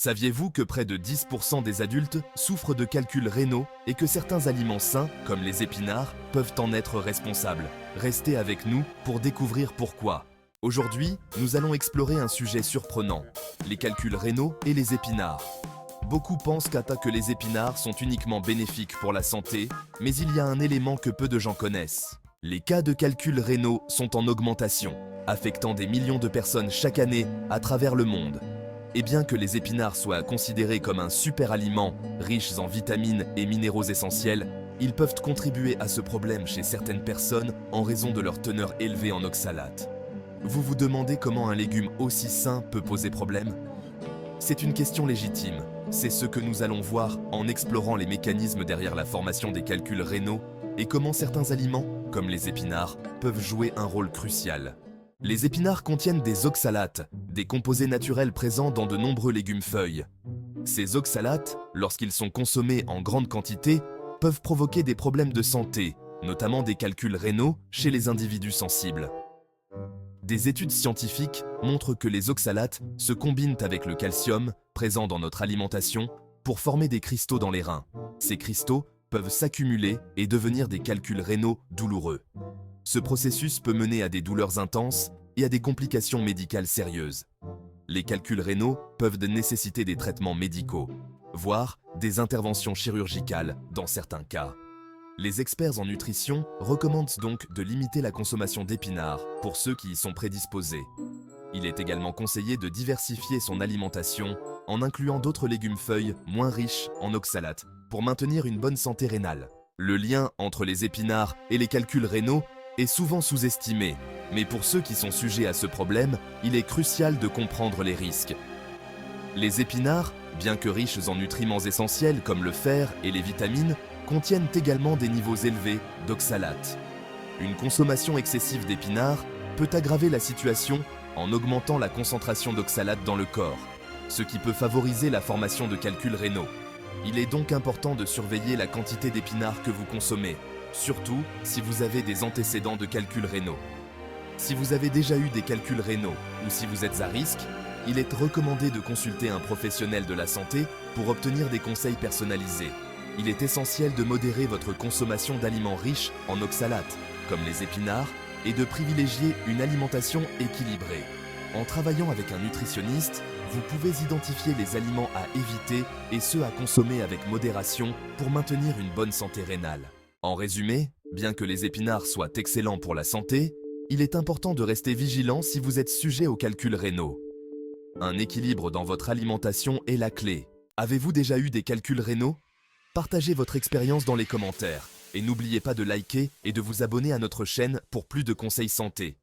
Saviez-vous que près de 10% des adultes souffrent de calculs rénaux et que certains aliments sains, comme les épinards, peuvent en être responsables? Restez avec nous pour découvrir pourquoi. Aujourd'hui, nous allons explorer un sujet surprenant, les calculs rénaux et les épinards. Beaucoup pensent que les épinards sont uniquement bénéfiques pour la santé, mais il y a un élément que peu de gens connaissent. Les cas de calculs rénaux sont en augmentation, affectant des millions de personnes chaque année à travers le monde. Et bien que les épinards soient considérés comme un super aliment, riche en vitamines et minéraux essentiels, ils peuvent contribuer à ce problème chez certaines personnes en raison de leur teneur élevée en oxalate. Vous vous demandez comment un légume aussi sain peut poser problème? C'est une question légitime. C'est ce que nous allons voir en explorant les mécanismes derrière la formation des calculs rénaux et comment certains aliments, comme les épinards, peuvent jouer un rôle crucial. Les épinards contiennent des oxalates, des composés naturels présents dans de nombreux légumes-feuilles. Ces oxalates, lorsqu'ils sont consommés en grande quantité, peuvent provoquer des problèmes de santé, notamment des calculs rénaux chez les individus sensibles. Des études scientifiques montrent que les oxalates se combinent avec le calcium, présent dans notre alimentation, pour former des cristaux dans les reins. Ces cristaux peuvent s'accumuler et devenir des calculs rénaux douloureux. Ce processus peut mener à des douleurs intenses et à des complications médicales sérieuses. Les calculs rénaux peuvent nécessiter des traitements médicaux, voire des interventions chirurgicales dans certains cas. Les experts en nutrition recommandent donc de limiter la consommation d'épinards pour ceux qui y sont prédisposés. Il est également conseillé de diversifier son alimentation en incluant d'autres légumes-feuilles moins riches en oxalates pour maintenir une bonne santé rénale. Le lien entre les épinards et les calculs rénaux est souvent sous-estimé, mais pour ceux qui sont sujets à ce problème, il est crucial de comprendre les risques. Les épinards, bien que riches en nutriments essentiels comme le fer et les vitamines, contiennent également des niveaux élevés d'oxalates. Une consommation excessive d'épinards peut aggraver la situation en augmentant la concentration d'oxalates dans le corps, ce qui peut favoriser la formation de calculs rénaux. Il est donc important de surveiller la quantité d'épinards que vous consommez, surtout si vous avez des antécédents de calculs rénaux. Si vous avez déjà eu des calculs rénaux ou si vous êtes à risque, il est recommandé de consulter un professionnel de la santé pour obtenir des conseils personnalisés. Il est essentiel de modérer votre consommation d'aliments riches en oxalates, comme les épinards, et de privilégier une alimentation équilibrée. En travaillant avec un nutritionniste, vous pouvez identifier les aliments à éviter et ceux à consommer avec modération pour maintenir une bonne santé rénale. En résumé, bien que les épinards soient excellents pour la santé, il est important de rester vigilant si vous êtes sujet aux calculs rénaux. Un équilibre dans votre alimentation est la clé. Avez-vous déjà eu des calculs rénaux? Partagez votre expérience dans les commentaires et n'oubliez pas de liker et de vous abonner à notre chaîne pour plus de conseils santé.